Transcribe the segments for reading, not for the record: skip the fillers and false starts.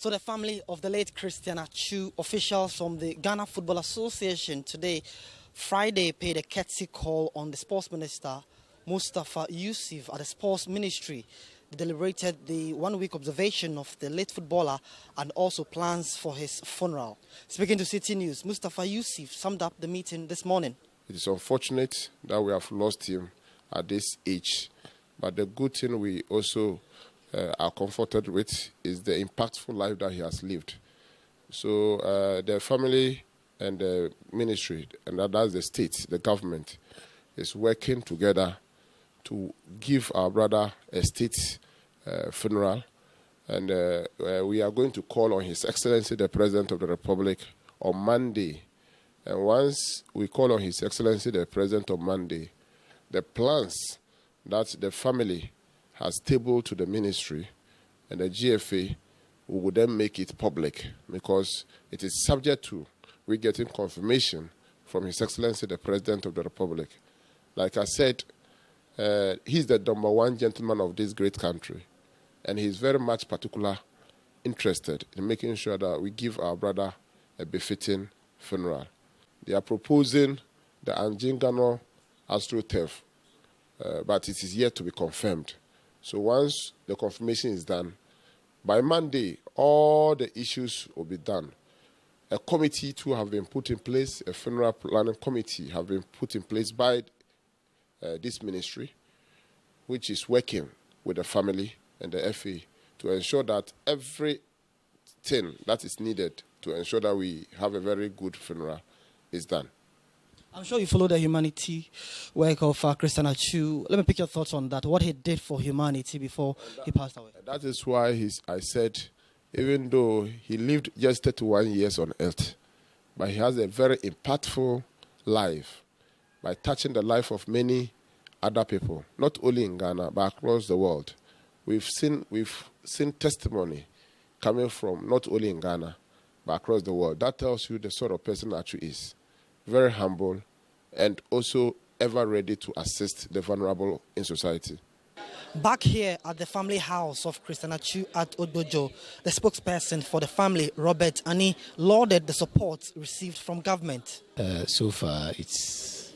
So the family of the late Christian Atsu, officials from the Ghana Football Association today, Friday, paid a courtesy call on the sports minister, Mustafa Yusuf, at the sports ministry. They deliberated the one-week observation of the late footballer and also plans for his funeral. Speaking to Citi News, Mustafa Yusuf summed up the meeting this morning. It is unfortunate that we have lost him at this age, but the good thing we also are comforted with is the impactful life that he has lived. So the family and the ministry, and that's the state, the government, is working together to give our brother a state funeral. And we are going to call on His Excellency, the President of the Republic, on Monday. And once we call on His Excellency, the President on Monday, the plans that the family has tabled to the ministry and the GFA, we will then make it public because it is subject to we getting confirmation from His Excellency the President of the Republic. Like I said, he's the number one gentleman of this great country, and he's very much interested in making sure that we give our brother a befitting funeral. They are proposing the Anjingano AstroTurf, but it is yet to be confirmed. So once the confirmation is done, by Monday, all the issues will be done. A committee too have been put in place, a funeral planning committee have been put in place by this ministry, which is working with the family and the FA to ensure that everything that is needed to ensure that we have a very good funeral is done. I'm sure you follow the humanity work of Christian Atsu. Let me pick your thoughts on that, what he did for humanity before he passed away. That is why I said, even though he lived just 31 years on earth, but he has a very impactful life by touching the life of many other people, not only in Ghana, but across the world. We've seen testimony coming from not only in Ghana, but across the world. That tells you the sort of person Atsu is. Very humble, and also ever ready to assist the vulnerable in society. Back here at the family house of Christian Atsu at Odojo, the spokesperson for the family, Robert Ani, lauded the support received from government. So far, it's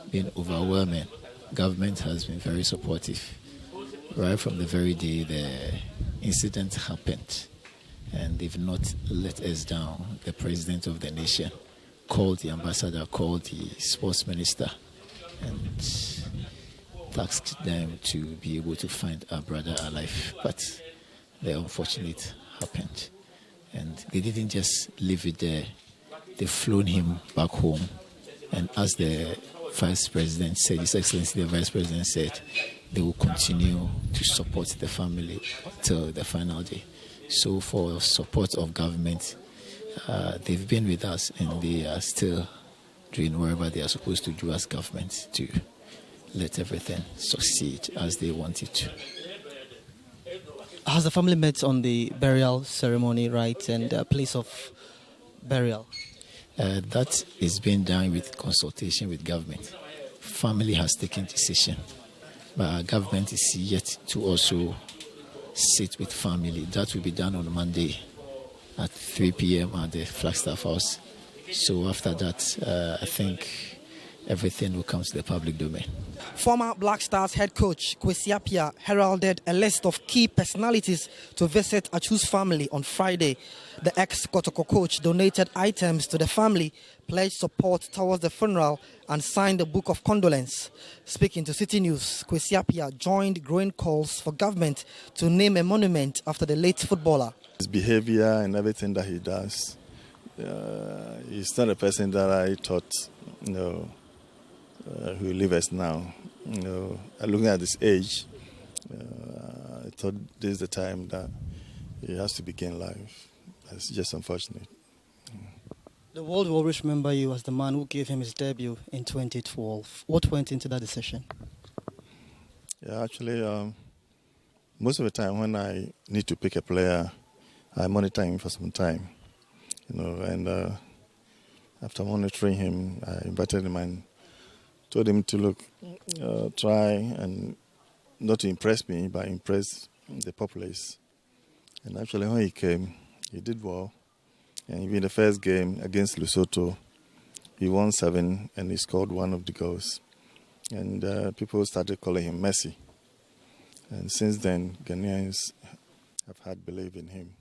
been overwhelming. Government has been very supportive. Right from the very day the incident happened, and they've not let us down. The president of the nation called the ambassador, called the sports minister, and tasked them to be able to find our brother alive. But the unfortunate happened. And they didn't just leave it there. They flown him back home. And as the Vice President said, His Excellency the Vice President said, they will continue to support the family till the final day. So for support of government, they've been with us, and they are still doing whatever they are supposed to do as government to let everything succeed as they want it to. Has the family met on the burial ceremony, right, and place of burial? That is being done with consultation with government. Family has taken decision, but government is yet to also sit with family. That will be done on Monday at 3 p.m. at the Flagstaff House. So after that, I think everything will come to the public domain. Former Black Stars head coach Kwesi Appiah heralded a list of key personalities to visit Atsu's family on Friday. The ex-Kotoko coach donated items to the family, pledged support towards the funeral, and signed a book of condolence. Speaking to Citi News, Kwesi Appiah joined growing calls for government to name a monument after the late footballer. His behavior and everything that he does, he's not a person that I thought, who lives now. Looking at his age, I thought this is the time that he has to begin life. It's just unfortunate. The world will always remember you as the man who gave him his debut in 2012. What went into that decision? Yeah, actually, most of the time when I need to pick a player, I monitor him for some time, and after monitoring him, I invited him and told him to look, try and not to impress me, but impress the populace. And actually when he came, He did well. And even the first game against Lesotho, he won 7 and he scored one of the goals. And people started calling him Messi. And since then, Ghanaians have had belief in him.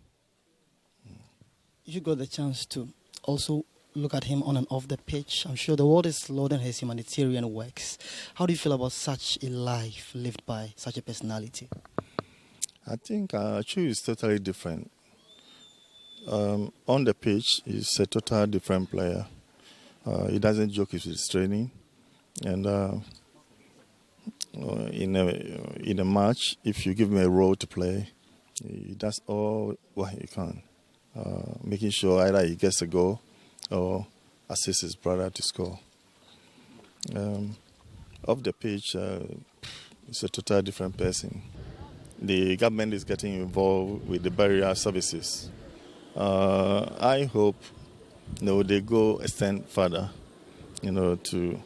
You got the chance to also look at him on and off the pitch. I'm sure the world is lauding his humanitarian works. How do you feel about such a life lived by such a personality? I think Atsu is totally different. On the pitch, he's a totally different player. He doesn't joke with his training. And in a match, if you give him a role to play, he does all what he can, making sure either he gets a goal or assists his brother to score. Off the pitch, he's a totally different person. The government is getting involved with the burial services. I hope they go a step further, to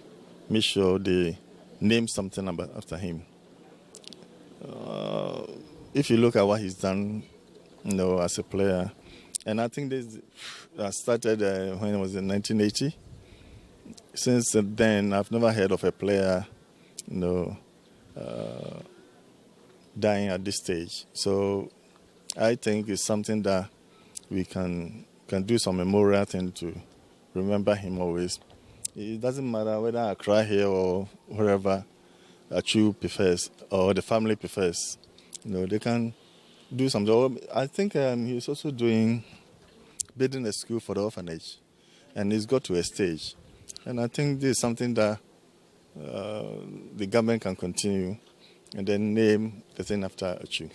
make sure they name something after him. If you look at what he's done, as a player, and I think this started when it was in 1980. Since then, I've never heard of a player, dying at this stage. So I think it's something that we can do some memorial thing to remember him always. It doesn't matter whether I cry here or wherever Atsu prefers or the family prefers. They can do something. I think he's also building a school for the orphanage, and he's got to a stage. And I think this is something that the government can continue and then name the thing after Atsu.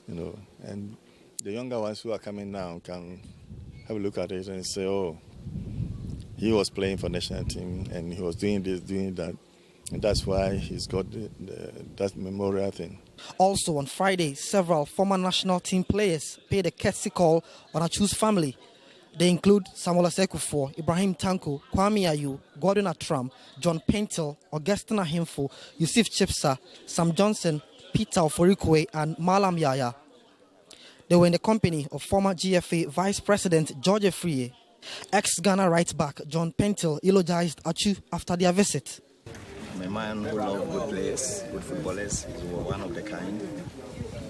And the younger ones who are coming now can have a look at it and say, oh, he was playing for national team and he was doing this, doing that. And that's why he's got that memorial thing. Also on Friday, several former national team players paid a courtesy call on Atsu's family. They include Samuel Asekufor, Ibrahim Tanko, Kwame Ayu, Gordon Atram, John Pentel, Augustine Ahimfo, Yusuf Chipsa, Sam Johnson, Peter Oforikwe, and Malam Yaya. They were in the company of former GFA Vice President George Efrie. Ex-Ghana right-back John Pentel eulogized Atsu after their visit. I'm a man who loves good players, good footballers. He's one of the kind.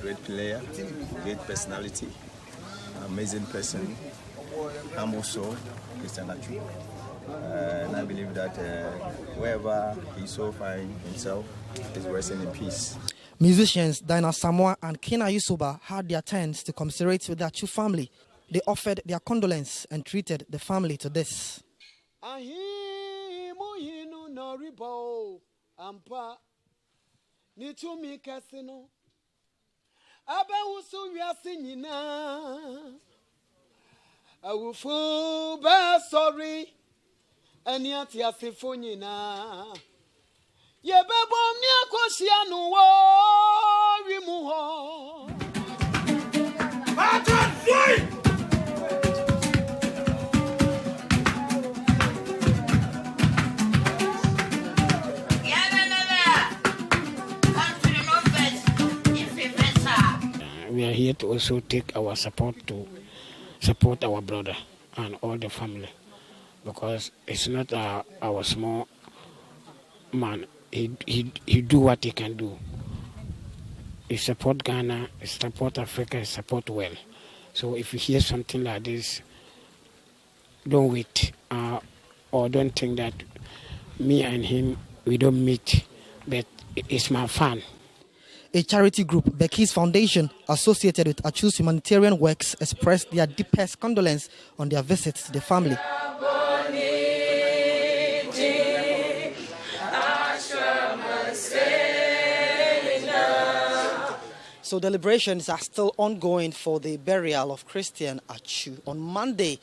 Great player, great personality, amazing person. I'm also Christian Atsu. And I believe that wherever he so finds himself, he's resting in peace. Musicians Dinah Samoa and Kina Yusuba had their turns to commiserate with the Atsu family. They offered their condolence and treated the family to this. Sorry, and yet Yasifonina. Yebebom Niakosianu Rimuho. We are here to also take our support to support our brother and all the family, because it's not our small man. He do what he can do. He support Ghana, he support Africa, he support well. So if you hear something like this, don't wait or don't think that me and him, we don't meet, but it's my fan. A charity group, Becky's Foundation, associated with Atsu's humanitarian works, expressed their deepest condolence on their visit to the family. So deliberations are still ongoing for the burial of Christian Atsu. On Monday,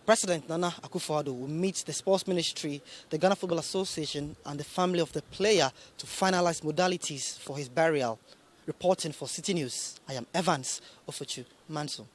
President Nana Addo will meet the Sports Ministry, the Ghana Football Association, and the family of the player to finalize modalities for his burial. Reporting for Citi News, I am Evans Ofochu Manso.